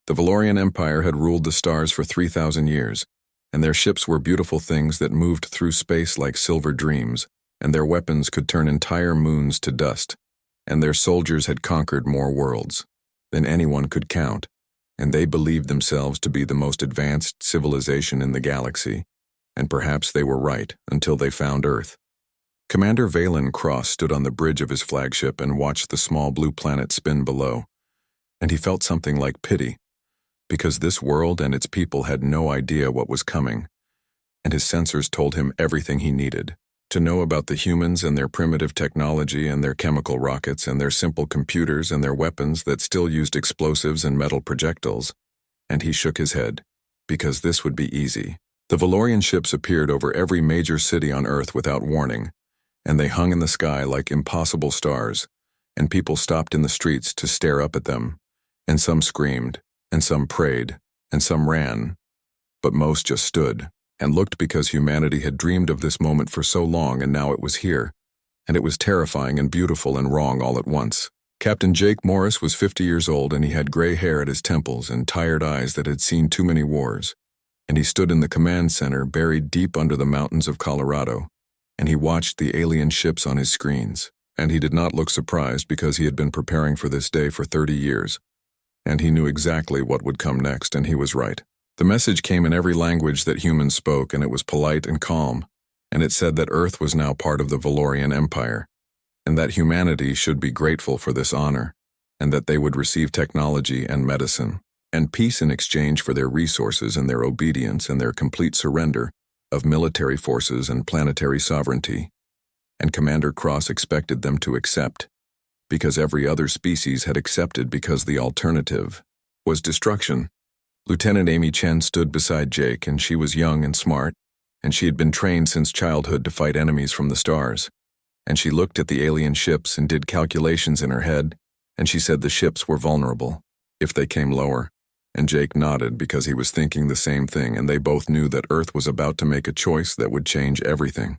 The Valorian Empire had ruled the stars for 3,000 years, and their ships were beautiful things that moved through space like silver dreams, and their weapons could turn entire moons to dust, and their soldiers had conquered more worlds than anyone could count, and they believed themselves to be the most advanced civilization in the galaxy, and perhaps they were right until they found Earth. Commander Valen Cross stood on the bridge of his flagship and watched the small blue planet spin below, and he felt something like pity, because this world and its people had no idea what was coming, and his sensors told him everything he needed to know about the humans and their primitive technology and their chemical rockets and their simple computers and their weapons that still used explosives and metal projectiles, and he shook his head, because this would be easy. The Valorian ships appeared over every major city on Earth without warning, and they hung in the sky like impossible stars, and people stopped in the streets to stare up at them, and some screamed, and some prayed, and some ran, but most just stood and looked because humanity had dreamed of this moment for so long, and now it was here, and it was terrifying and beautiful and wrong all at once. Captain Jake Morris was 50 years old, and he had gray hair at his temples and tired eyes that had seen too many wars, and he stood in the command center buried deep under the mountains of Colorado, and he watched the alien ships on his screens, and he did not look surprised because he had been preparing for this day for 30 years, and he knew exactly what would come next, and he was right. The message came in every language that humans spoke, and it was polite and calm, and it said that Earth was now part of the Valorian Empire, and that humanity should be grateful for this honor, and that they would receive technology and medicine, and peace in exchange for their resources and their obedience and their complete surrender of military forces and planetary sovereignty. And Commander Cross expected them to accept, because every other species had accepted, because the alternative was destruction. Lieutenant Amy Chen stood beside Jake, and she was young and smart, and she had been trained since childhood to fight enemies from the stars. And she looked at the alien ships and did calculations in her head, and she said the ships were vulnerable if they came lower. And Jake nodded because he was thinking the same thing, and they both knew that Earth was about to make a choice that would change everything.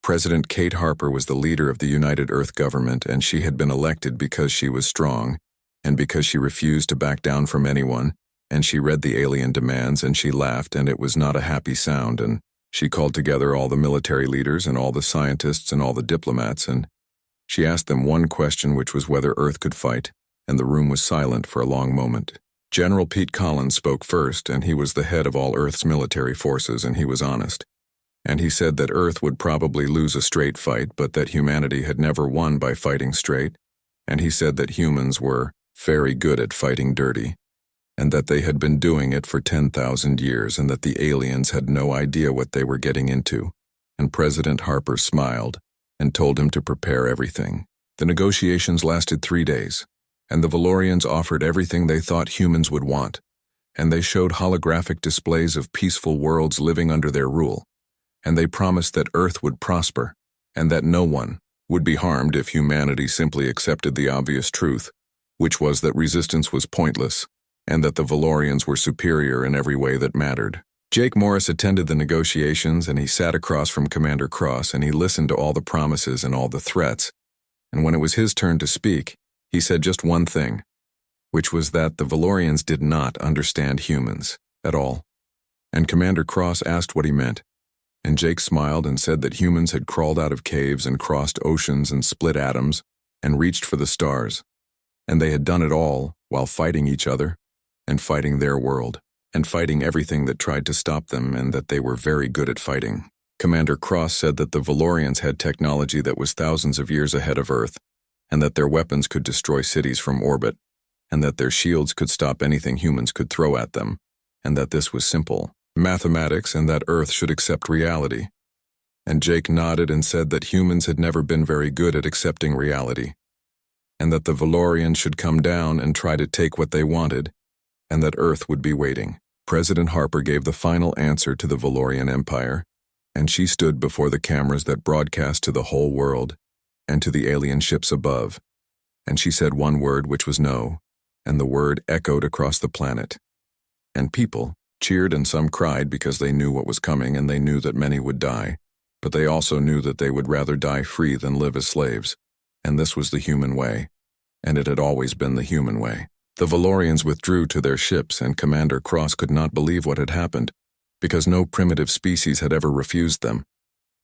President Kate Harper was the leader of the United Earth government, and she had been elected because she was strong, and because she refused to back down from anyone, and she read the alien demands, and she laughed, and it was not a happy sound, and she called together all the military leaders and all the scientists and all the diplomats, and she asked them one question, which was whether Earth could fight, and the room was silent for a long moment. General Pete Collins spoke first, and he was the head of all Earth's military forces, and he was honest. And he said that Earth would probably lose a straight fight, but that humanity had never won by fighting straight, and he said that humans were very good at fighting dirty, and that they had been doing it for 10,000 years, and that the aliens had no idea what they were getting into. And President Harper smiled and told him to prepare everything. The negotiations lasted 3 days, and the Valorians offered everything they thought humans would want, and they showed holographic displays of peaceful worlds living under their rule, and they promised that Earth would prosper, and that no one would be harmed if humanity simply accepted the obvious truth, which was that resistance was pointless, and that the Valorians were superior in every way that mattered. Jake Morris attended the negotiations, and he sat across from Commander Cross, and he listened to all the promises and all the threats, and when it was his turn to speak, he said just one thing, which was that the Valorians did not understand humans at all. And Commander Cross asked what he meant, and Jake smiled and said that humans had crawled out of caves and crossed oceans and split atoms and reached for the stars, and they had done it all while fighting each other, and fighting their world, and fighting everything that tried to stop them, and that they were very good at fighting. Commander Cross said that the Valorians had technology that was thousands of years ahead of Earth, and that their weapons could destroy cities from orbit, and that their shields could stop anything humans could throw at them, and that this was simple mathematics, and that Earth should accept reality. And Jake nodded and said that humans had never been very good at accepting reality, and that the Valorians should come down and try to take what they wanted, and that Earth would be waiting. President Harper gave the final answer to the Valorian Empire, and she stood before the cameras that broadcast to the whole world and to the alien ships above, and she said one word, which was no, and the word echoed across the planet. And people cheered, and some cried because they knew what was coming, and they knew that many would die, but they also knew that they would rather die free than live as slaves, and this was the human way, and it had always been the human way. The Valorians withdrew to their ships, and Commander Cross could not believe what had happened, because no primitive species had ever refused them.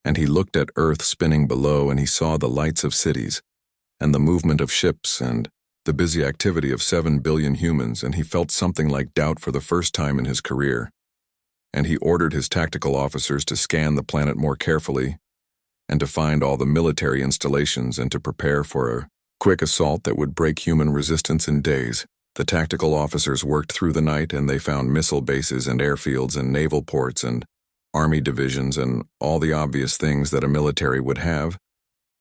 And he looked at Earth spinning below, and he saw the lights of cities, and the movement of ships, and the busy activity of 7 billion humans, and he felt something like doubt for the first time in his career. And he ordered his tactical officers to scan the planet more carefully, and to find all the military installations, and to prepare for a quick assault that would break human resistance in days. The tactical officers worked through the night, and they found missile bases and airfields and naval ports and army divisions and all the obvious things that a military would have,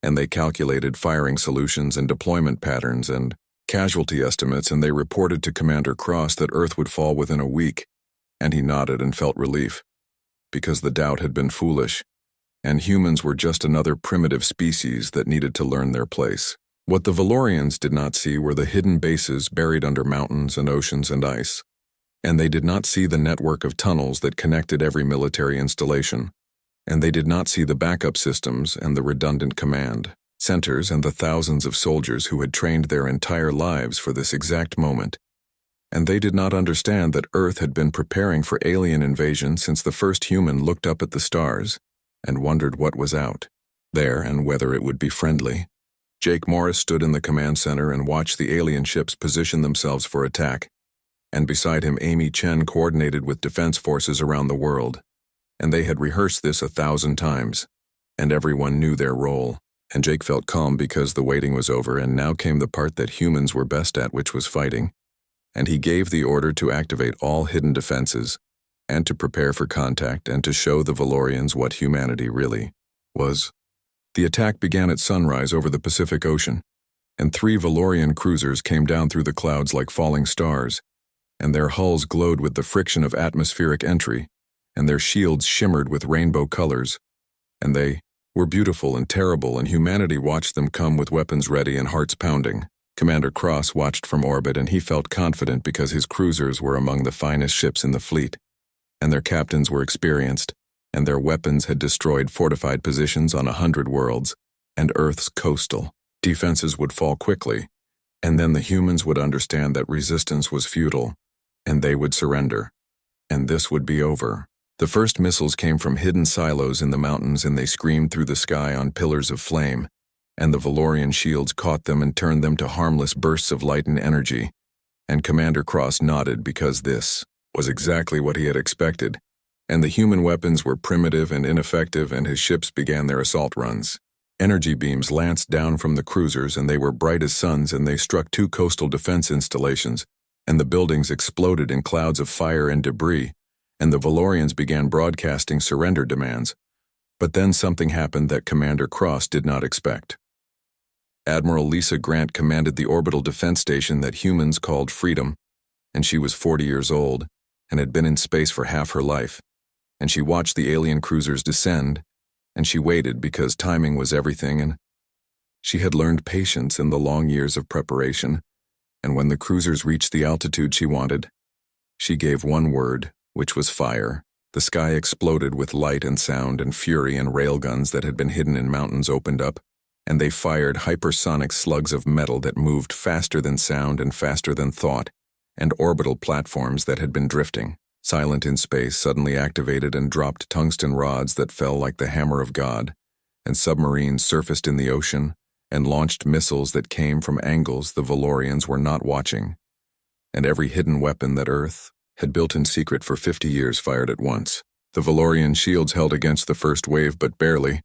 and they calculated firing solutions and deployment patterns and casualty estimates, and they reported to Commander Cross that Earth would fall within a week, and he nodded and felt relief, because the doubt had been foolish, and humans were just another primitive species that needed to learn their place. What the Valorians did not see were the hidden bases buried under mountains and oceans and ice, and they did not see the network of tunnels that connected every military installation, and they did not see the backup systems and the redundant command centers and the thousands of soldiers who had trained their entire lives for this exact moment. And they did not understand that Earth had been preparing for alien invasion since the first human looked up at the stars and wondered what was out there and whether it would be friendly. Jake Morris stood in the command center and watched the alien ships position themselves for attack, and beside him Amy Chen coordinated with defense forces around the world, and they had rehearsed this 1,000 times, and everyone knew their role. And Jake felt calm because the waiting was over, and now came the part that humans were best at, which was fighting. And he gave the order to activate all hidden defenses, and to prepare for contact, and to show the Valorians what humanity really was. The attack began at sunrise over the Pacific Ocean, and 3 Valorian cruisers came down through the clouds like falling stars, and their hulls glowed with the friction of atmospheric entry, and their shields shimmered with rainbow colors, and they were beautiful and terrible, and humanity watched them come with weapons ready and hearts pounding. Commander Cross watched from orbit, and he felt confident because his cruisers were among the finest ships in the fleet, and their captains were experienced, and their weapons had destroyed fortified positions on 100 worlds, and Earth's coastal defenses would fall quickly, and then the humans would understand that resistance was futile, and they would surrender, and this would be over. The first missiles came from hidden silos in the mountains, and they screamed through the sky on pillars of flame, and the Valorian shields caught them and turned them to harmless bursts of light and energy, and Commander Cross nodded because this was exactly what he had expected, and the human weapons were primitive and ineffective, and his ships began their assault runs. Energy beams lanced down from the cruisers, and they were bright as suns, and they struck 2 coastal defense installations, and the buildings exploded in clouds of fire and debris, and the Valorians began broadcasting surrender demands. But then something happened that Commander Cross did not expect. Admiral Lisa Grant commanded the orbital defense station that humans called Freedom, and she was 40 years old and had been in space for half her life, and she watched the alien cruisers descend, and she waited because timing was everything, and she had learned patience in the long years of preparation, and when the cruisers reached the altitude she wanted, she gave one word, which was fire. The sky exploded with light and sound, and fury, and railguns that had been hidden in mountains opened up, and they fired hypersonic slugs of metal that moved faster than sound and faster than thought, and orbital platforms that had been drifting, silent in space, suddenly activated and dropped tungsten rods that fell like the hammer of God, and submarines surfaced in the ocean and launched missiles that came from angles the Valorians were not watching, and every hidden weapon that Earth had built in secret for 50 years fired at once. The Valorian shields held against the first wave, but barely,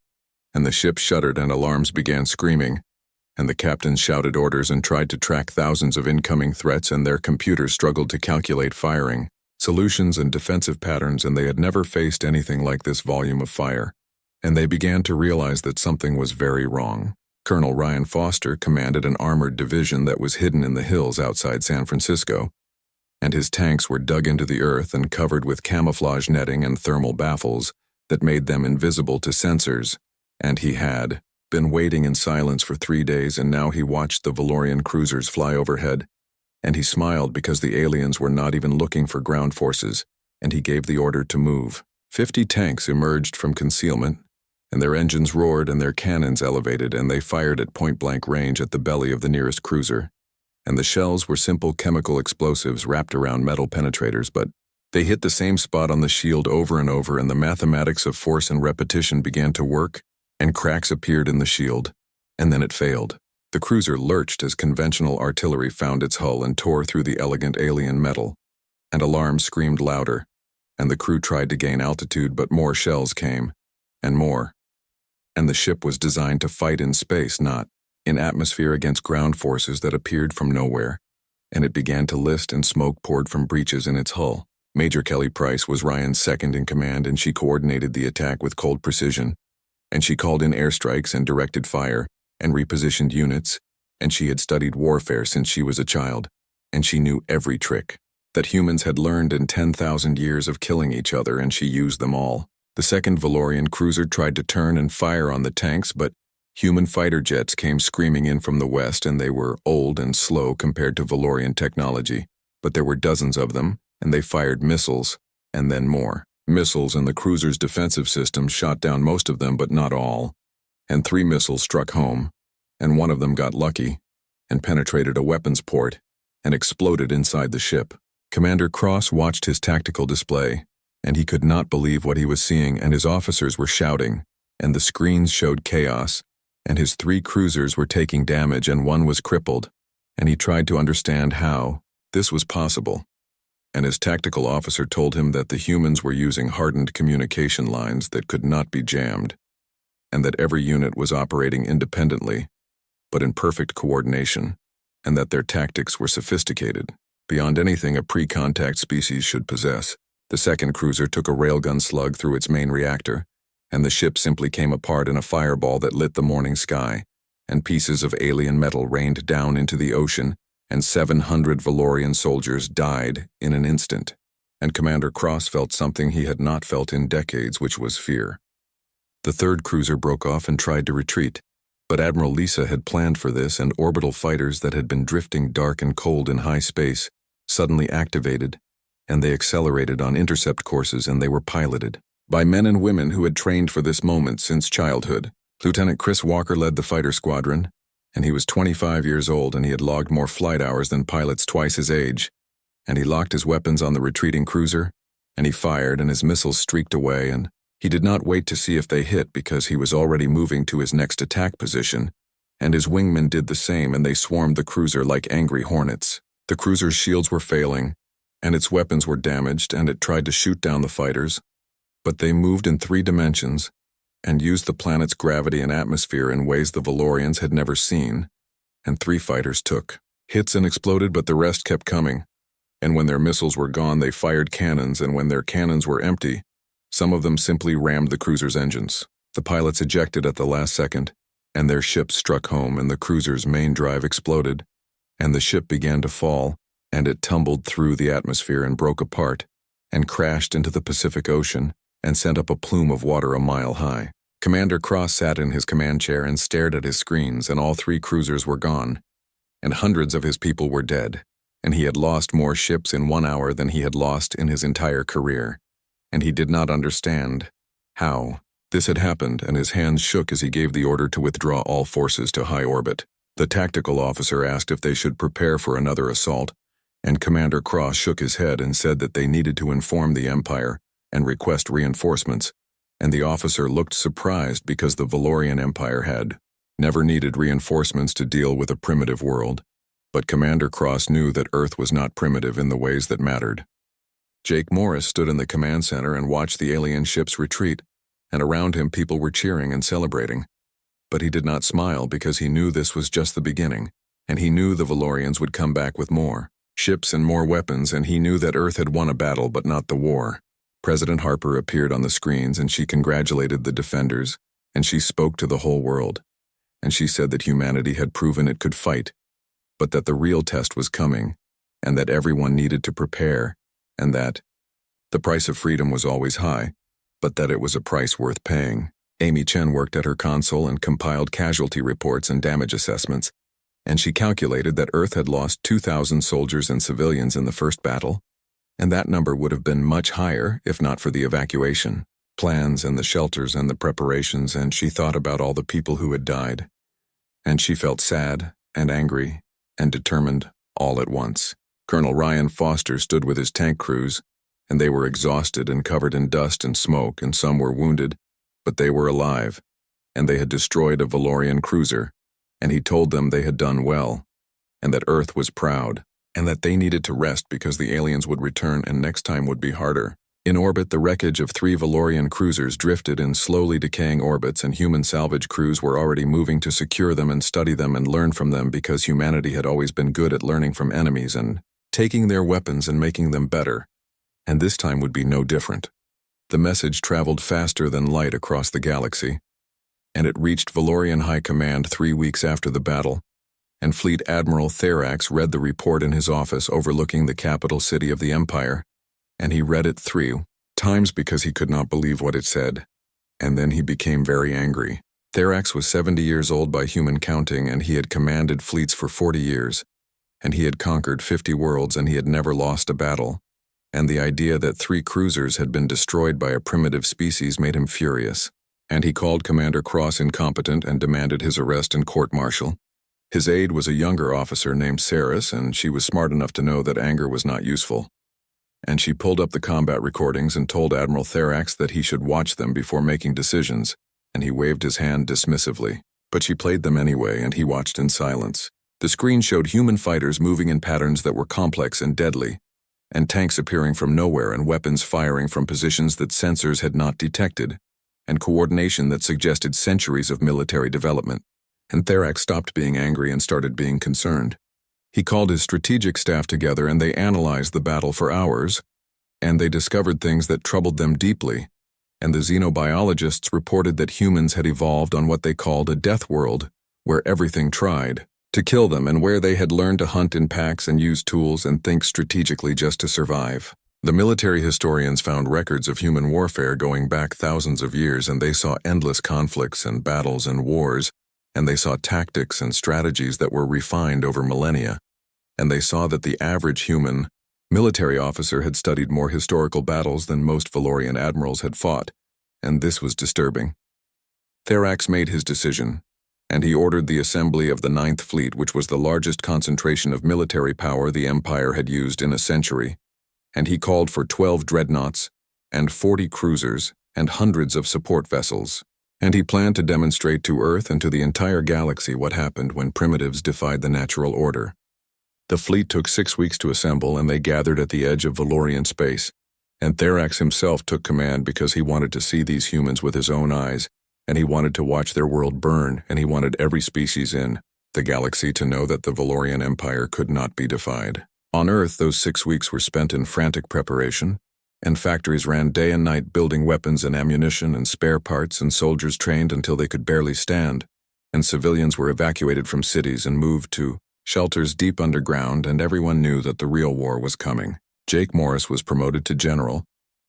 and the ship shuddered and alarms began screaming, and the captains shouted orders and tried to track thousands of incoming threats, and their computers struggled to calculate firing solutions and defensive patterns, and they had never faced anything like this volume of fire, and they began to realize that something was very wrong. Colonel Ryan Foster commanded an armored division that was hidden in the hills outside San Francisco, and his tanks were dug into the earth and covered with camouflage netting and thermal baffles that made them invisible to sensors, and he had been waiting in silence for 3 days, and now he watched the Valorian cruisers fly overhead, and he smiled because the aliens were not even looking for ground forces, and he gave the order to move. 50 tanks emerged from concealment, and their engines roared and their cannons elevated, and they fired at point-blank range at the belly of the nearest cruiser. and the shells were simple chemical explosives wrapped around metal penetrators, but they hit the same spot on the shield over and over, and the mathematics of force and repetition began to work, and cracks appeared in the shield, and then it failed. The cruiser lurched as conventional artillery found its hull and tore through the elegant alien metal, and alarms screamed louder, and the crew tried to gain altitude, but more shells came, and more. And the ship was designed to fight in space, not in atmosphere, against ground forces that appeared from nowhere, and it began to list, and smoke poured from breaches in its hull. Major Kelly Price was Ryan's second in command, and she coordinated the attack with cold precision, and she called in airstrikes and directed fire and repositioned units, and she had studied warfare since she was a child, and she knew every trick that humans had learned in 10,000 years of killing each other, and she used them all. The second Valorian cruiser tried to turn and fire on the tanks, but human fighter jets came screaming in from the west, and they were old and slow compared to Valorian technology, but there were dozens of them, and they fired missiles, and then more missiles, and the cruiser's defensive system shot down most of them, but not all, and 3 missiles struck home, and one of them got lucky and penetrated a weapons port and exploded inside the ship. Commander Cross watched his tactical display, and he could not believe what he was seeing, and his officers were shouting, and the screens showed chaos, and his 3 cruisers were taking damage, and one was crippled, and he tried to understand how this was possible. And his tactical officer told him that the humans were using hardened communication lines that could not be jammed, and that every unit was operating independently, but in perfect coordination, and that their tactics were sophisticated, beyond anything a pre-contact species should possess. The second cruiser took a railgun slug through its main reactor, and the ship simply came apart in a fireball that lit the morning sky, and pieces of alien metal rained down into the ocean, and 700 Valorian soldiers died in an instant. And Commander Cross felt something he had not felt in decades, which was fear. The third cruiser broke off and tried to retreat, but Admiral Lisa had planned for this, and orbital fighters that had been drifting dark and cold in high space suddenly activated, and they accelerated on intercept courses, and they were piloted by men and women who had trained for this moment since childhood. Lieutenant Chris Walker led the fighter squadron, and he was 25 years old, and he had logged more flight hours than pilots twice his age, and he locked his weapons on the retreating cruiser, and he fired, and his missiles streaked away, and he did not wait to see if they hit because he was already moving to his next attack position, and his wingmen did the same, and they swarmed the cruiser like angry hornets. The cruiser's shields were failing, and its weapons were damaged, and it tried to shoot down the fighters, but they moved in 3 dimensions, and used the planet's gravity and atmosphere in ways the Valorians had never seen, and 3 fighters took hits and exploded, but the rest kept coming, and when their missiles were gone they fired cannons, and when their cannons were empty, some of them simply rammed the cruiser's engines. The pilots ejected at the last second, and their ship struck home, and the cruiser's main drive exploded, and the ship began to fall, and it tumbled through the atmosphere and broke apart, and crashed into the Pacific Ocean, and sent up a plume of water a mile high. Commander Cross sat in his command chair and stared at his screens, and all 3 cruisers were gone, and hundreds of his people were dead, and he had lost more ships in 1 hour than he had lost in his entire career, and he did not understand how this had happened, and his hands shook as he gave the order to withdraw all forces to high orbit. The tactical officer asked if they should prepare for another assault, and Commander Cross shook his head and said that they needed to inform the Empire and request reinforcements, and the officer looked surprised because the Valorian Empire had never needed reinforcements to deal with a primitive world, but Commander Cross knew that Earth was not primitive in the ways that mattered. Jake Morris stood in the command center and watched the alien ships retreat, and around him people were cheering and celebrating, but he did not smile because he knew this was just the beginning, and he knew the Valorians would come back with more ships and more weapons, and he knew that Earth had won a battle but not the war. President Harper appeared on the screens, and she congratulated the defenders, and she spoke to the whole world, and she said that humanity had proven it could fight, but that the real test was coming, and that everyone needed to prepare, and that the price of freedom was always high, but that it was a price worth paying. Amy Chen worked at her console and compiled casualty reports and damage assessments, and she calculated that Earth had lost 2,000 soldiers and civilians in the first battle, and that number would have been much higher if not for the evacuation plans and the shelters and the preparations, and she thought about all the people who had died, and she felt sad and angry and determined all at once. Colonel Ryan Foster stood with his tank crews, and they were exhausted and covered in dust and smoke, and some were wounded, but they were alive, and they had destroyed a Valorian cruiser, and he told them they had done well, and that Earth was proud, and that they needed to rest because the aliens would return and next time would be harder. In orbit, the wreckage of 3 Valorian cruisers drifted in slowly decaying orbits, and human salvage crews were already moving to secure them and study them and learn from them, because humanity had always been good at learning from enemies and taking their weapons and making them better, and this time would be no different. The message traveled faster than light across the galaxy, and it reached Valorian High Command 3 weeks after the battle, and Fleet Admiral Therax read the report in his office overlooking the capital city of the Empire, and he read it 3 times because he could not believe what it said, and then he became very angry. Therax was 70 years old by human counting, and he had commanded fleets for 40 years, and he had conquered 50 worlds, and he had never lost a battle, and the idea that 3 cruisers had been destroyed by a primitive species made him furious, and he called Commander Cross incompetent and demanded his arrest and court-martial. His aide was a younger officer named Saris, and she was smart enough to know that anger was not useful, and she pulled up the combat recordings and told Admiral Therax that he should watch them before making decisions, and he waved his hand dismissively. But she played them anyway, and he watched in silence. The screen showed human fighters moving in patterns that were complex and deadly, and tanks appearing from nowhere and weapons firing from positions that sensors had not detected, and coordination that suggested centuries of military development. And Therax stopped being angry and started being concerned. He called his strategic staff together, and they analyzed the battle for hours, and they discovered things that troubled them deeply, and the xenobiologists reported that humans had evolved on what they called a death world, where everything tried to kill them, and where they had learned to hunt in packs and use tools and think strategically just to survive. The military historians found records of human warfare going back thousands of years, and they saw endless conflicts and battles and wars, and they saw tactics and strategies that were refined over millennia, and they saw that the average human military officer had studied more historical battles than most Valorian admirals had fought, and this was disturbing. Therax made his decision, and he ordered the assembly of the 9th Fleet, which was the largest concentration of military power the Empire had used in a century, and he called for 12 dreadnoughts and 40 cruisers and hundreds of support vessels. And he planned to demonstrate to Earth and to the entire galaxy what happened when primitives defied the natural order. The fleet took 6 weeks to assemble, and they gathered at the edge of Valorian space, and Therax himself took command because he wanted to see these humans with his own eyes, and he wanted to watch their world burn, and he wanted every species in the galaxy to know that the Valorian Empire could not be defied. On Earth, those 6 weeks were spent in frantic preparation, and factories ran day and night building weapons and ammunition and spare parts, and soldiers trained until they could barely stand, and civilians were evacuated from cities and moved to shelters deep underground, and everyone knew that the real war was coming. Jake Morris was promoted to general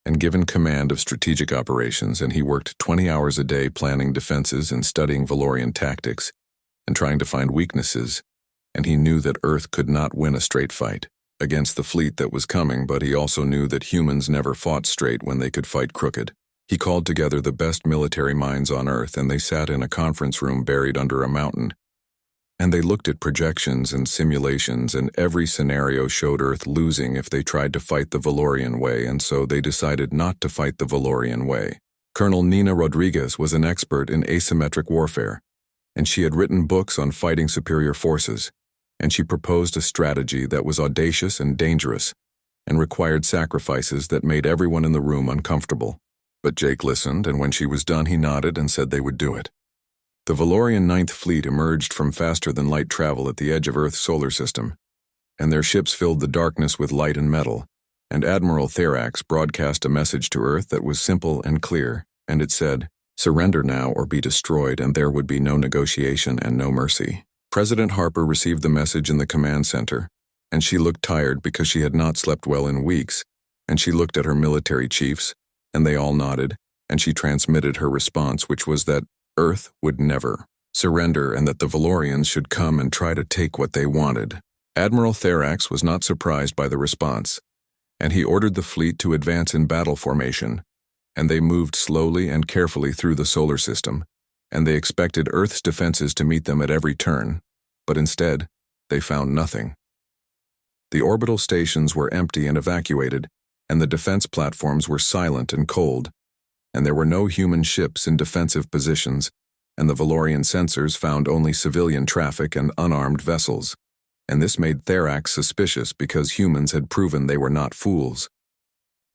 and given command of strategic operations, and he worked 20 hours a day planning defenses and studying Valorian tactics and trying to find weaknesses, and he knew that Earth could not win a straight fight against the fleet that was coming, but he also knew that humans never fought straight when they could fight crooked. He called together the best military minds on Earth, and they sat in a conference room buried under a mountain, and they looked at projections and simulations, and every scenario showed Earth losing if they tried to fight the Valorian way, and so they decided not to fight the Valorian way. Colonel Nina Rodriguez was an expert in asymmetric warfare, and she had written books on fighting superior forces, and she proposed a strategy that was audacious and dangerous and required sacrifices that made everyone in the room uncomfortable. But Jake listened, and when she was done, he nodded and said they would do it. The Valorian 9th Fleet emerged from faster-than-light travel at the edge of Earth's solar system, and their ships filled the darkness with light and metal, and Admiral Therax broadcast a message to Earth that was simple and clear, and it said, "Surrender now or be destroyed, and there would be no negotiation and no mercy." President Harper received the message in the command center, and she looked tired because she had not slept well in weeks, and she looked at her military chiefs, and they all nodded, and she transmitted her response, which was that Earth would never surrender and that the Valorians should come and try to take what they wanted. Admiral Therax was not surprised by the response, and he ordered the fleet to advance in battle formation, and they moved slowly and carefully through the solar system, and they expected Earth's defenses to meet them at every turn, but instead, they found nothing. The orbital stations were empty and evacuated, and the defense platforms were silent and cold, and there were no human ships in defensive positions, and the Valorian sensors found only civilian traffic and unarmed vessels, and this made Therax suspicious because humans had proven they were not fools.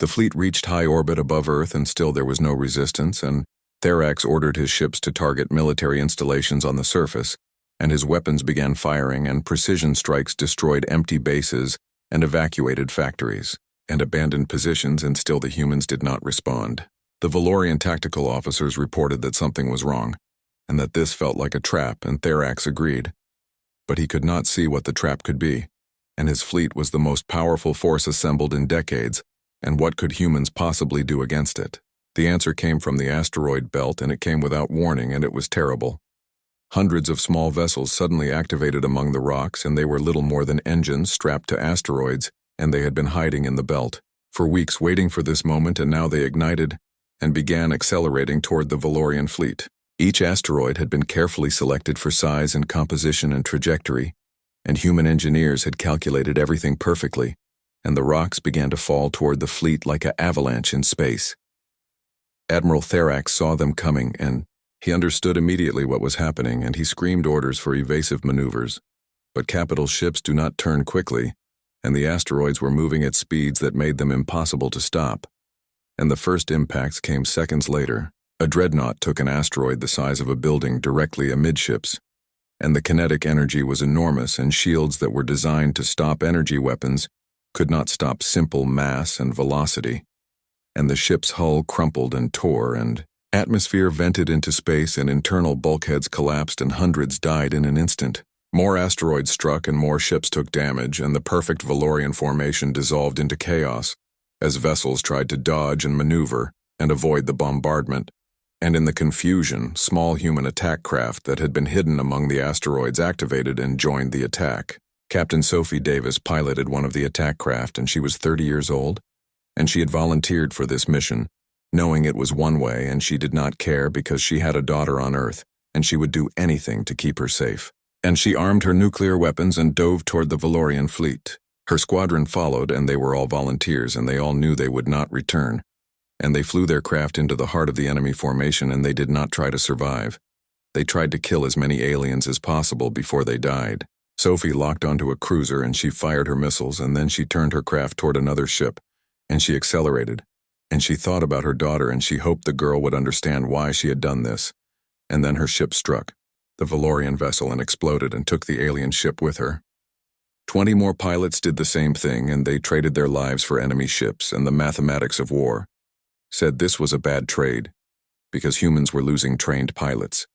The fleet reached high orbit above Earth and still there was no resistance, and Therax ordered his ships to target military installations on the surface, and his weapons began firing and precision strikes destroyed empty bases and evacuated factories, and abandoned positions, and still the humans did not respond. The Valorian tactical officers reported that something was wrong, and that this felt like a trap, and Therax agreed. But he could not see what the trap could be, and his fleet was the most powerful force assembled in decades, and what could humans possibly do against it? The answer came from the asteroid belt, and it came without warning, and it was terrible. Hundreds of small vessels suddenly activated among the rocks, and they were little more than engines strapped to asteroids, and they had been hiding in the belt for weeks waiting for this moment, and now they ignited and began accelerating toward the Valorian fleet. Each asteroid had been carefully selected for size and composition and trajectory, and human engineers had calculated everything perfectly, and the rocks began to fall toward the fleet like an avalanche in space. Admiral Therax saw them coming, and he understood immediately what was happening, and he screamed orders for evasive maneuvers. But capital ships do not turn quickly, and the asteroids were moving at speeds that made them impossible to stop. And the first impacts came seconds later. A dreadnought took an asteroid the size of a building directly amidships, and the kinetic energy was enormous, and shields that were designed to stop energy weapons could not stop simple mass and velocity. And the ship's hull crumpled and tore, and atmosphere vented into space, and internal bulkheads collapsed, and hundreds died in an instant. More asteroids struck and more ships took damage, and the perfect Valorian formation dissolved into chaos as vessels tried to dodge and maneuver and avoid the bombardment. And in the confusion, small human attack craft that had been hidden among the asteroids activated and joined the attack. Captain Sophie Davis piloted one of the attack craft, and she was 30 years old, and she had volunteered for this mission, knowing it was one way, and she did not care because she had a daughter on Earth, and she would do anything to keep her safe. And she armed her nuclear weapons and dove toward the Valorian fleet. Her squadron followed, and they were all volunteers, and they all knew they would not return. And they flew their craft into the heart of the enemy formation, and they did not try to survive. They tried to kill as many aliens as possible before they died. Sophie locked onto a cruiser, and she fired her missiles, and then she turned her craft toward another ship, and she accelerated. And she thought about her daughter, and she hoped the girl would understand why she had done this. And then her ship struck the Valorian vessel and exploded and took the alien ship with her. 20 more pilots did the same thing, and they traded their lives for enemy ships, and the mathematics of war said this was a bad trade, because humans were losing trained pilots.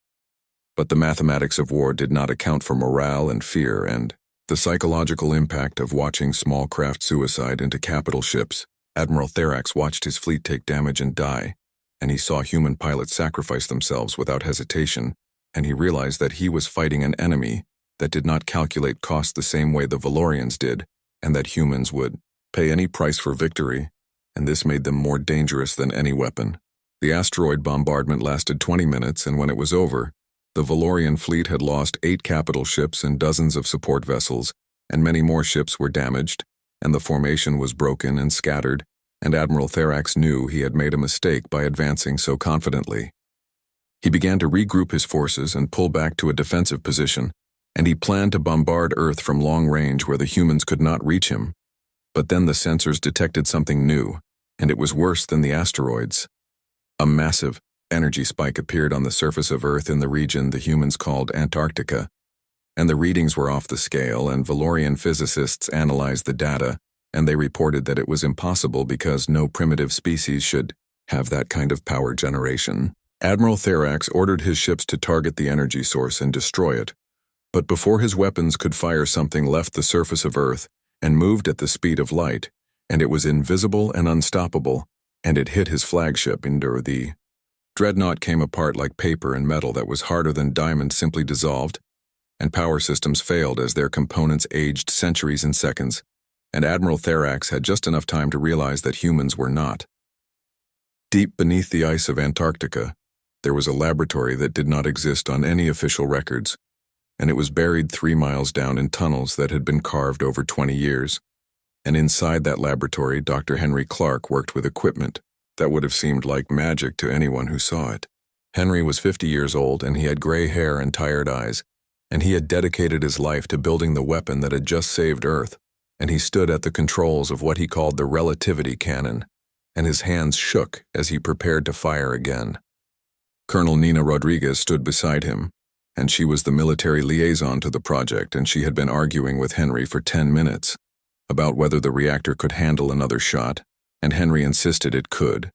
But the mathematics of war did not account for morale and fear and the psychological impact of watching small craft suicide into capital ships. Admiral Therax watched his fleet take damage and die, and he saw human pilots sacrifice themselves without hesitation, and he realized that he was fighting an enemy that did not calculate cost the same way the Valorians did, and that humans would pay any price for victory, and this made them more dangerous than any weapon. The asteroid bombardment lasted 20 minutes, and when it was over, the Valorian fleet had lost 8 capital ships and dozens of support vessels, and many more ships were damaged, and the formation was broken and scattered, and Admiral Therax knew he had made a mistake by advancing so confidently. He began to regroup his forces and pull back to a defensive position, and he planned to bombard Earth from long range where the humans could not reach him. But then the sensors detected something new, and it was worse than the asteroids. A massive energy spike appeared on the surface of Earth in the region the humans called Antarctica, and the readings were off the scale, and Valorian physicists analyzed the data, and they reported that it was impossible because no primitive species should have that kind of power generation. Admiral Therax ordered his ships to target the energy source and destroy it, but before his weapons could fire, something left the surface of Earth and moved at the speed of light, and it was invisible and unstoppable, and it hit his flagship. The dreadnought came apart like paper and metal that was harder than diamond simply dissolved, and power systems failed as their components aged centuries and seconds, and Admiral Therax had just enough time to realize that humans were not. Deep beneath the ice of Antarctica, there was a laboratory that did not exist on any official records, and it was buried 3 miles down in tunnels that had been carved over 20 years. And inside that laboratory, Dr. Henry Clark worked with equipment that would have seemed like magic to anyone who saw it. Henry was 50 years old, and he had gray hair and tired eyes, and he had dedicated his life to building the weapon that had just saved Earth, and he stood at the controls of what he called the relativity cannon, and his hands shook as he prepared to fire again. Colonel Nina Rodriguez stood beside him, and she was the military liaison to the project, and she had been arguing with Henry for 10 minutes about whether the reactor could handle another shot, and Henry insisted it could,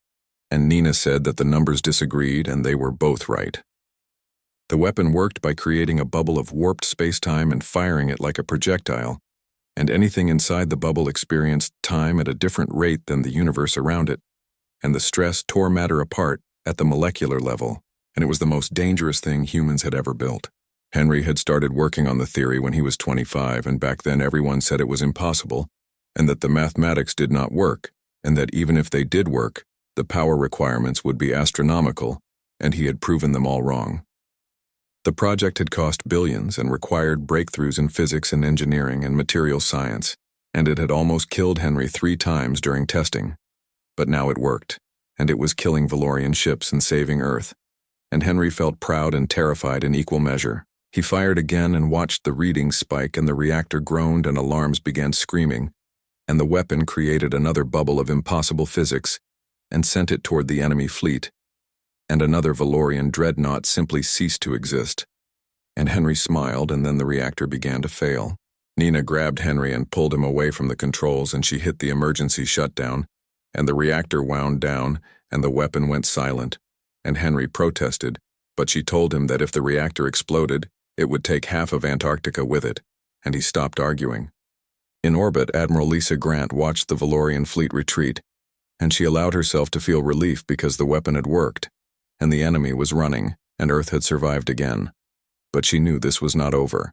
and Nina said that the numbers disagreed and they were both right. The weapon worked by creating a bubble of warped space-time and firing it like a projectile, and anything inside the bubble experienced time at a different rate than the universe around it, and the stress tore matter apart at the molecular level, and it was the most dangerous thing humans had ever built. Henry had started working on the theory when he was 25, and back then everyone said it was impossible, and that the mathematics did not work, and that even if they did work, the power requirements would be astronomical, and he had proven them all wrong. The project had cost billions and required breakthroughs in physics and engineering and material science, and it had almost killed Henry 3 times during testing. But now it worked, and it was killing Valorian ships and saving Earth, and Henry felt proud and terrified in equal measure. He fired again and watched the readings spike, and the reactor groaned and alarms began screaming, and the weapon created another bubble of impossible physics and sent it toward the enemy fleet, and another Valorian dreadnought simply ceased to exist. And Henry smiled, and then the reactor began to fail. Nina grabbed Henry and pulled him away from the controls, and she hit the emergency shutdown, and the reactor wound down, and the weapon went silent, and Henry protested, but she told him that if the reactor exploded, it would take half of Antarctica with it, and he stopped arguing. In orbit, Admiral Lisa Grant watched the Valorian fleet retreat, and she allowed herself to feel relief because the weapon had worked, and the enemy was running, and Earth had survived again. But she knew this was not over.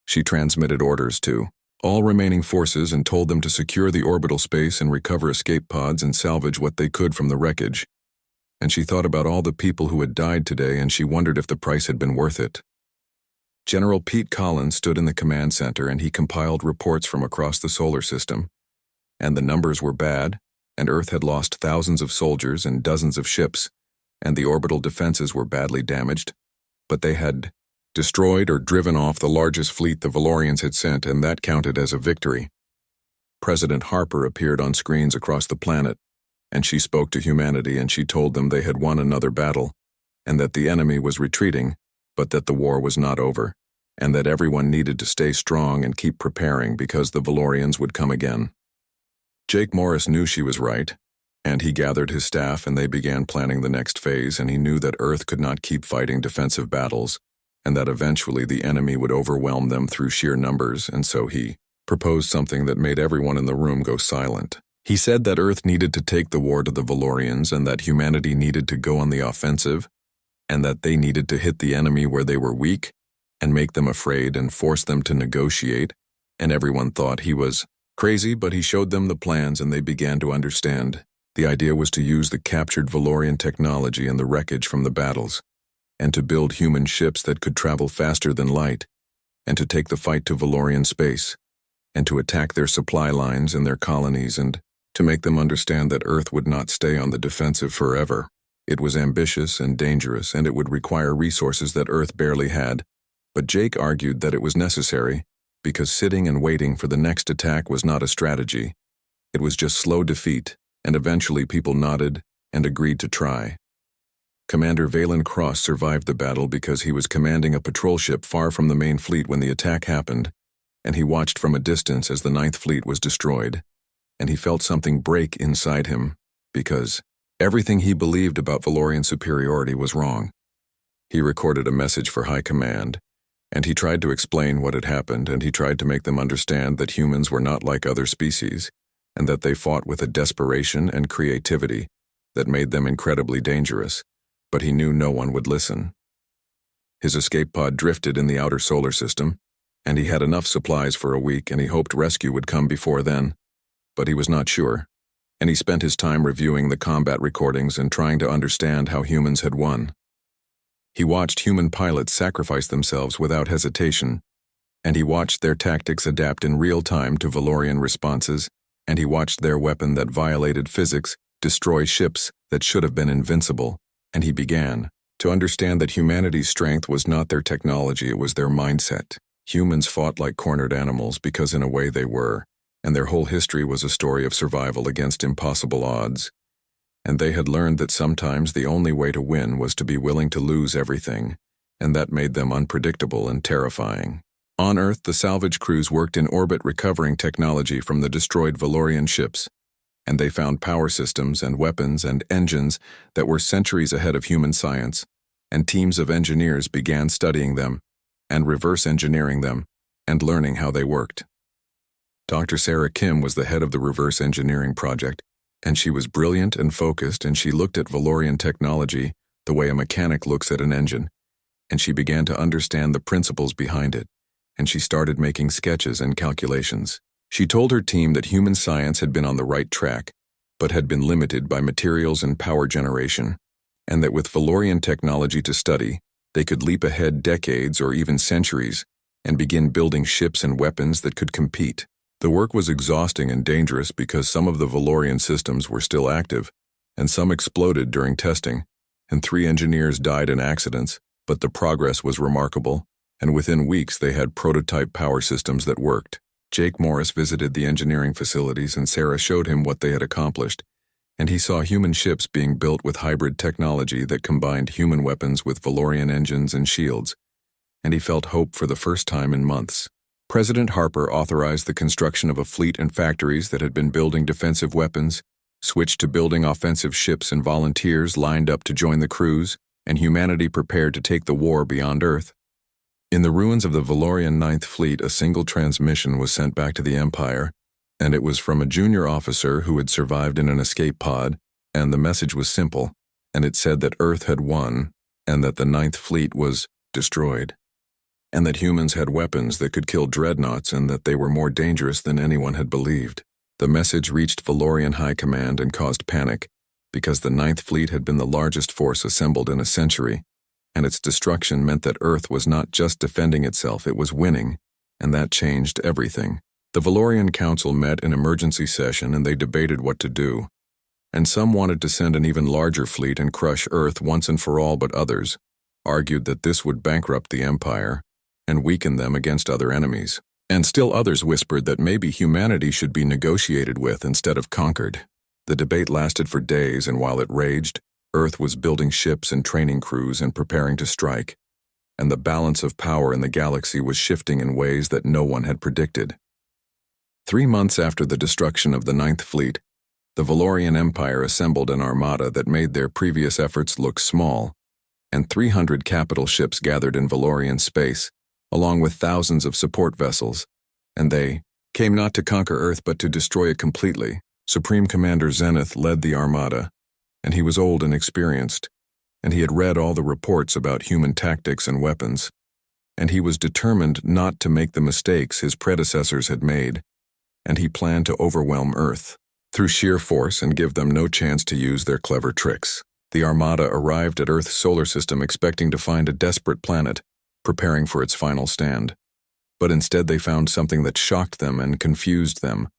She transmitted orders to all remaining forces and told them to secure the orbital space and recover escape pods and salvage what they could from the wreckage. And she thought about all the people who had died today, and she wondered if the price had been worth it. General Pete Collins stood in the command center, and he compiled reports from across the solar system. And the numbers were bad, and Earth had lost thousands of soldiers and dozens of ships, and the orbital defenses were badly damaged, but they had destroyed or driven off the largest fleet the Valorians had sent, and that counted as a victory. President Harper appeared on screens across the planet, and she spoke to humanity, and she told them they had won another battle, and that the enemy was retreating, but that the war was not over, and that everyone needed to stay strong and keep preparing because the Valorians would come again. Jake Morris knew she was right, and he gathered his staff, and they began planning the next phase, and he knew that Earth could not keep fighting defensive battles, and that eventually the enemy would overwhelm them through sheer numbers, and so he proposed something that made everyone in the room go silent. He said that Earth needed to take the war to the Valorians, and that humanity needed to go on the offensive, and that they needed to hit the enemy where they were weak, and make them afraid and force them to negotiate, and everyone thought he was crazy, but he showed them the plans, and they began to understand. The idea was to use the captured Valorian technology and the wreckage from the battles, and to build human ships that could travel faster than light, and to take the fight to Valorian space, and to attack their supply lines and their colonies, and to make them understand that Earth would not stay on the defensive forever. It was ambitious and dangerous, and it would require resources that Earth barely had, but Jake argued that it was necessary, because sitting and waiting for the next attack was not a strategy. It was just slow defeat, and eventually people nodded and agreed to try. Commander Valen Cross survived the battle because he was commanding a patrol ship far from the main fleet when the attack happened, and he watched from a distance as the Ninth Fleet was destroyed, and he felt something break inside him, because everything he believed about Valorian superiority was wrong. He recorded a message for High Command, and he tried to explain what had happened, and he tried to make them understand that humans were not like other species, and that they fought with a desperation and creativity that made them incredibly dangerous, but he knew no one would listen. His escape pod drifted in the outer solar system, and he had enough supplies for a week, and he hoped rescue would come before then, but he was not sure, and he spent his time reviewing the combat recordings and trying to understand how humans had won. He watched human pilots sacrifice themselves without hesitation, and he watched their tactics adapt in real time to Valorian responses, and he watched their weapon that violated physics destroy ships that should have been invincible, and he began to understand that humanity's strength was not their technology, it was their mindset. Humans fought like cornered animals because in a way they were, and their whole history was a story of survival against impossible odds. And they had learned that sometimes the only way to win was to be willing to lose everything, and that made them unpredictable and terrifying. On Earth, the salvage crews worked in orbit recovering technology from the destroyed Valorian ships, and they found power systems and weapons and engines that were centuries ahead of human science, and teams of engineers began studying them, and reverse engineering them, and learning how they worked. Dr. Sarah Kim was the head of the reverse engineering project, and she was brilliant and focused, and she looked at Valorian technology the way a mechanic looks at an engine, and she began to understand the principles behind it, and she started making sketches and calculations. She told her team that human science had been on the right track, but had been limited by materials and power generation, and that with Valorian technology to study, they could leap ahead decades or even centuries and begin building ships and weapons that could compete. The work was exhausting and dangerous because some of the Valorian systems were still active, and some exploded during testing, and 3 engineers died in accidents, but the progress was remarkable, and within weeks they had prototype power systems that worked. Jake Morris visited the engineering facilities and Sarah showed him what they had accomplished, and he saw human ships being built with hybrid technology that combined human weapons with Valorian engines and shields, and he felt hope for the first time in months. President Harper authorized the construction of a fleet and factories that had been building defensive weapons, switched to building offensive ships, and volunteers lined up to join the crews, and humanity prepared to take the war beyond Earth. In the ruins of the Valorian Ninth Fleet, a single transmission was sent back to the Empire, and it was from a junior officer who had survived in an escape pod, and the message was simple, and it said that Earth had won, and that the Ninth Fleet was destroyed, and that humans had weapons that could kill dreadnoughts and that they were more dangerous than anyone had believed. The message reached Valorian High Command and caused panic, because the Ninth Fleet had been the largest force assembled in a century, and its destruction meant that Earth was not just defending itself, it was winning, and that changed everything. The Valorian Council met in emergency session and they debated what to do, and some wanted to send an even larger fleet and crush Earth once and for all, but others argued that this would bankrupt the Empire and weaken them against other enemies. And still others whispered that maybe humanity should be negotiated with instead of conquered. The debate lasted for days, and while it raged, Earth was building ships and training crews and preparing to strike, and the balance of power in the galaxy was shifting in ways that no one had predicted. 3 months after the destruction of the Ninth Fleet, the Valorian Empire assembled an armada that made their previous efforts look small, and 300 capital ships gathered in Valorian space, along with thousands of support vessels, and they came not to conquer Earth but to destroy it completely. Supreme Commander Zenith led the armada, and he was old and experienced, and he had read all the reports about human tactics and weapons, and he was determined not to make the mistakes his predecessors had made, and he planned to overwhelm Earth through sheer force and give them no chance to use their clever tricks. The armada arrived at Earth's solar system expecting to find a desperate planet, preparing for its final stand, but instead they found something that shocked them and confused them,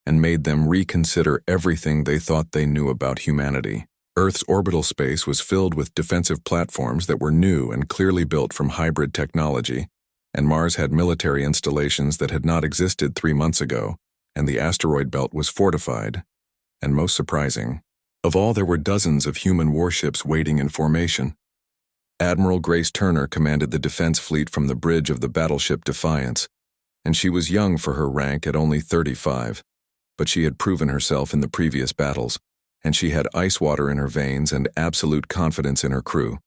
and made them reconsider everything they thought they knew about humanity. Earth's orbital space was filled with defensive platforms that were new and clearly built from hybrid technology, and Mars had military installations that had not existed 3 months ago, and the asteroid belt was fortified. And most surprising of all, there were dozens of human warships waiting in formation. Admiral Grace Turner commanded the defense fleet from the bridge of the battleship Defiance, and she was young for her rank at only 35. But she had proven herself in the previous battles, and she had ice water in her veins and absolute confidence in her crew.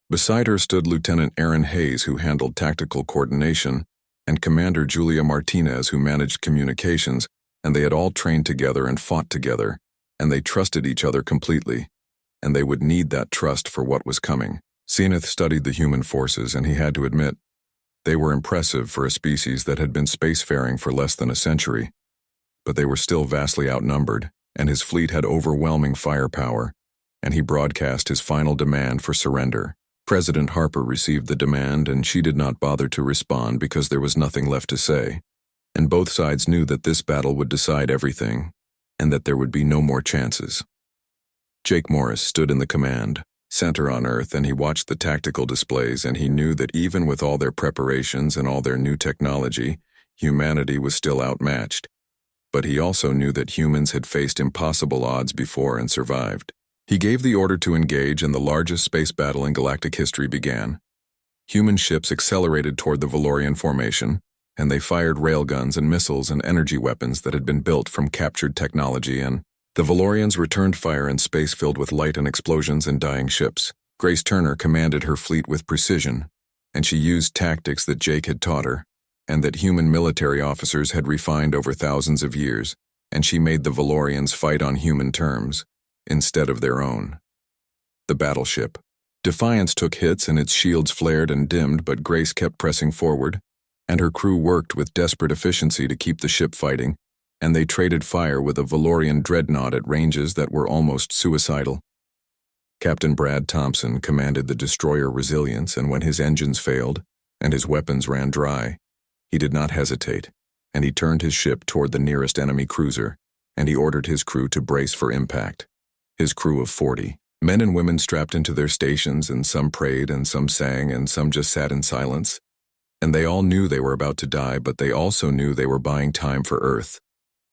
Beside her stood Lieutenant Aaron Hayes, who handled tactical coordination, and Commander Julia Martinez, who managed communications, and they had all trained together and fought together, and they trusted each other completely, and they would need that trust for what was coming. Zenith studied the human forces, and he had to admit, they were impressive for a species that had been spacefaring for less than a century. But they were still vastly outnumbered, and his fleet had overwhelming firepower, and he broadcast his final demand for surrender. President Harper received the demand, and she did not bother to respond because there was nothing left to say, and both sides knew that this battle would decide everything, and that there would be no more chances. Jake Morris stood in the command center on Earth, and he watched the tactical displays, and he knew that even with all their preparations and all their new technology, humanity was still outmatched. But he also knew that humans had faced impossible odds before and survived. He gave the order to engage, and the largest space battle in galactic history began. Human ships accelerated toward the Valorian formation, and they fired railguns and missiles and energy weapons that had been built from captured technology, and the Valorians returned fire in space filled with light and explosions and dying ships. Grace Turner commanded her fleet with precision, and she used tactics that Jake had taught her, and that human military officers had refined over thousands of years, and she made the Valorians fight on human terms, instead of their own. The battleship Defiance took hits and its shields flared and dimmed, but Grace kept pressing forward, and her crew worked with desperate efficiency to keep the ship fighting, and they traded fire with a Valorian dreadnought at ranges that were almost suicidal. Captain Brad Thompson commanded the destroyer Resilience, and when his engines failed and his weapons ran dry, he did not hesitate, and he turned his ship toward the nearest enemy cruiser, and he ordered his crew to brace for impact. His crew of 40 men and women strapped into their stations, and some prayed and some sang and some just sat in silence, and they all knew they were about to die, but they also knew they were buying time for Earth,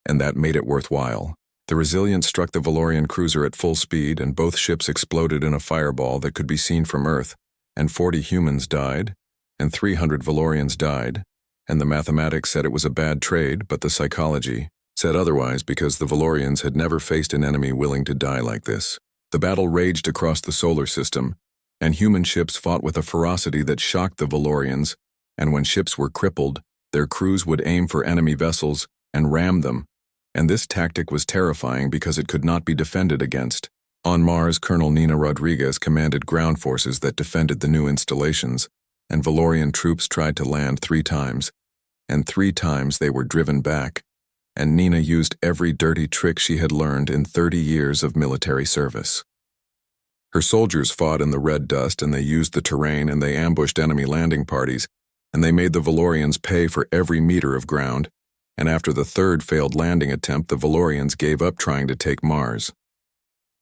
and that made it worthwhile. The Resilience struck the Valorian cruiser at full speed, and both ships exploded in a fireball that could be seen from Earth, and 40 humans died, and 300 Valorians died, and the mathematics said it was a bad trade, but the psychology said otherwise because the Valorians had never faced an enemy willing to die like this. The battle raged across the solar system, and human ships fought with a ferocity that shocked the Valorians, and when ships were crippled, their crews would aim for enemy vessels and ram them, and this tactic was terrifying because it could not be defended against. On Mars, Colonel Nina Rodriguez commanded ground forces that defended the new installations, and Valorian troops tried to land 3 times, and 3 times they were driven back, and Nina used every dirty trick she had learned in 30 years of military service. Her soldiers fought in the red dust, and they used the terrain, and they ambushed enemy landing parties, and they made the Valorians pay for every meter of ground, and after the 3rd failed landing attempt, the Valorians gave up trying to take Mars.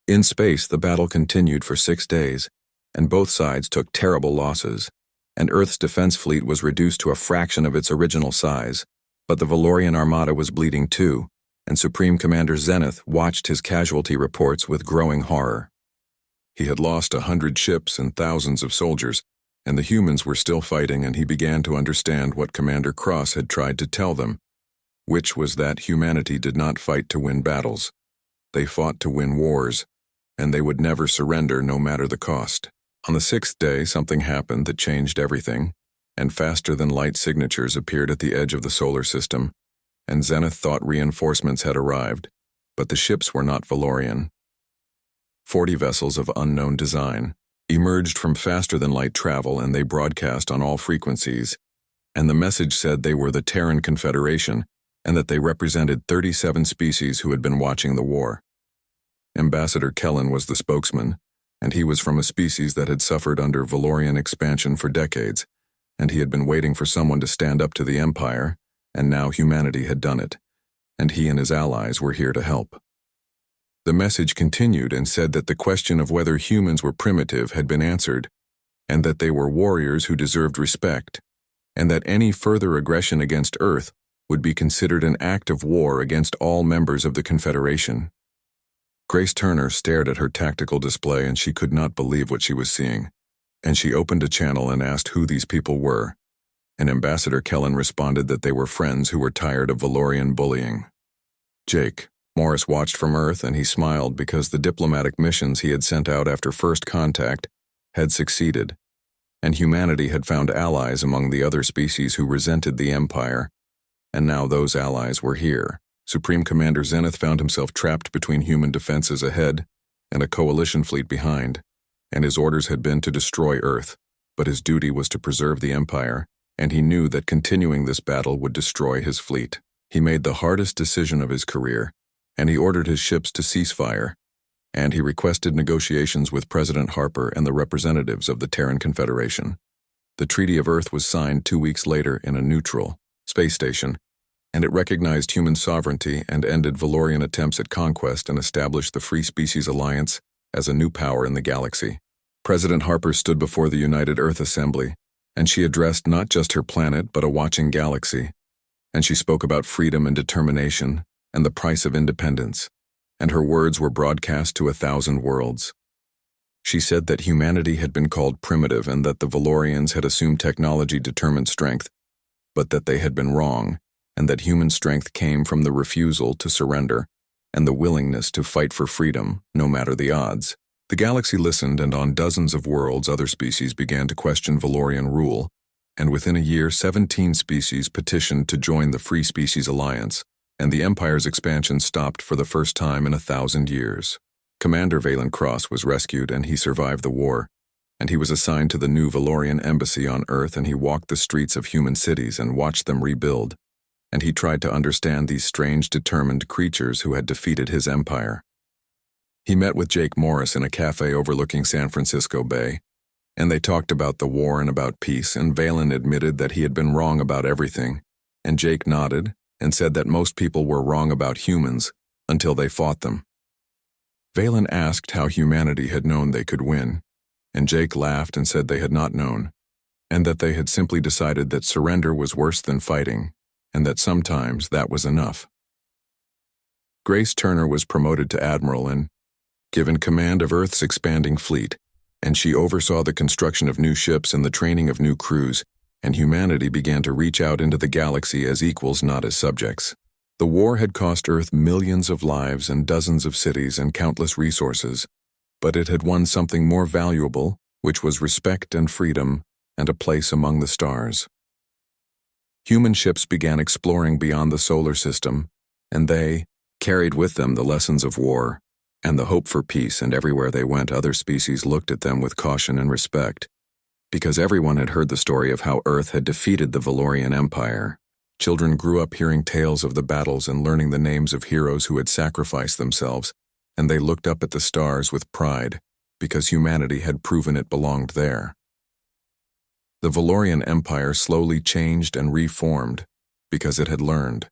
In space, the battle continued for 6 days, and both sides took terrible losses, and Earth's defense fleet was reduced to a fraction of its original size, but the Valorian armada was bleeding too, and Supreme Commander Zenith watched his casualty reports with growing horror. He had lost 100 ships and thousands of soldiers, and the humans were still fighting, and he began to understand what Commander Cross had tried to tell them, which was that humanity did not fight to win battles. They fought to win wars, and they would never surrender no matter the cost. On the 6th day, something happened that changed everything, and faster-than-light signatures appeared at the edge of the solar system, and Zenith thought reinforcements had arrived, but the ships were not Valorian. 40 vessels of unknown design emerged from faster-than-light travel, and they broadcast on all frequencies, and the message said they were the Terran Confederation, and that they represented 37 species who had been watching the war. Ambassador Kellen was the spokesman, and he was from a species that had suffered under Valorian expansion for decades, and he had been waiting for someone to stand up to the Empire, and now humanity had done it, and he and his allies were here to help. The message continued and said that the question of whether humans were primitive had been answered, and that they were warriors who deserved respect, and that any further aggression against Earth would be considered an act of war against all members of the Confederation. Grace Turner stared at her tactical display, and she could not believe what she was seeing, and she opened a channel and asked who these people were, and Ambassador Kellen responded that they were friends who were tired of Valorian bullying. Jake Morris watched from Earth, and he smiled because the diplomatic missions he had sent out after first contact had succeeded, and humanity had found allies among the other species who resented the Empire, and now those allies were here. Supreme Commander Zenith found himself trapped between human defenses ahead and a coalition fleet behind, and his orders had been to destroy Earth, but his duty was to preserve the Empire, and he knew that continuing this battle would destroy his fleet. He made the hardest decision of his career, and he ordered his ships to cease fire, and he requested negotiations with President Harper and the representatives of the Terran Confederation. The Treaty of Earth was signed 2 weeks later in a neutral space station, and it recognized human sovereignty and ended Valorian attempts at conquest and established the Free Species Alliance as a new power in the galaxy. President Harper stood before the United Earth Assembly, and she addressed not just her planet but a watching galaxy, and she spoke about freedom and determination and the price of independence, and her words were broadcast to 1,000 worlds. She said that humanity had been called primitive and that the Valorians had assumed technology determined strength, but that they had been wrong, and that human strength came from the refusal to surrender and the willingness to fight for freedom, no matter the odds. The galaxy listened, and on dozens of worlds other species began to question Valorian rule, and within a year 17 species petitioned to join the Free Species Alliance, and the Empire's expansion stopped for the first time in 1,000 years. Commander Valen Cross was rescued, and he survived the war, and he was assigned to the new Valorian embassy on Earth, and he walked the streets of human cities and watched them rebuild, and he tried to understand these strange, determined creatures who had defeated his empire. He met with Jake Morris in a cafe overlooking San Francisco Bay, and they talked about the war and about peace, and Valen admitted that he had been wrong about everything, and Jake nodded and said that most people were wrong about humans until they fought them. Valen asked how humanity had known they could win, and Jake laughed and said they had not known, and that they had simply decided that surrender was worse than fighting, and that sometimes that was enough. Grace Turner was promoted to admiral and given command of Earth's expanding fleet, and she oversaw the construction of new ships and the training of new crews, and humanity began to reach out into the galaxy as equals, not as subjects. The war had cost Earth millions of lives and dozens of cities and countless resources, but it had won something more valuable, which was respect and freedom and a place among the stars. Human ships began exploring beyond the solar system, and they carried with them the lessons of war and the hope for peace, and everywhere they went other species looked at them with caution and respect, because everyone had heard the story of how Earth had defeated the Valorian Empire. Children grew up hearing tales of the battles and learning the names of heroes who had sacrificed themselves, and they looked up at the stars with pride, because humanity had proven it belonged there. The Valorian Empire slowly changed and reformed, because it had learned.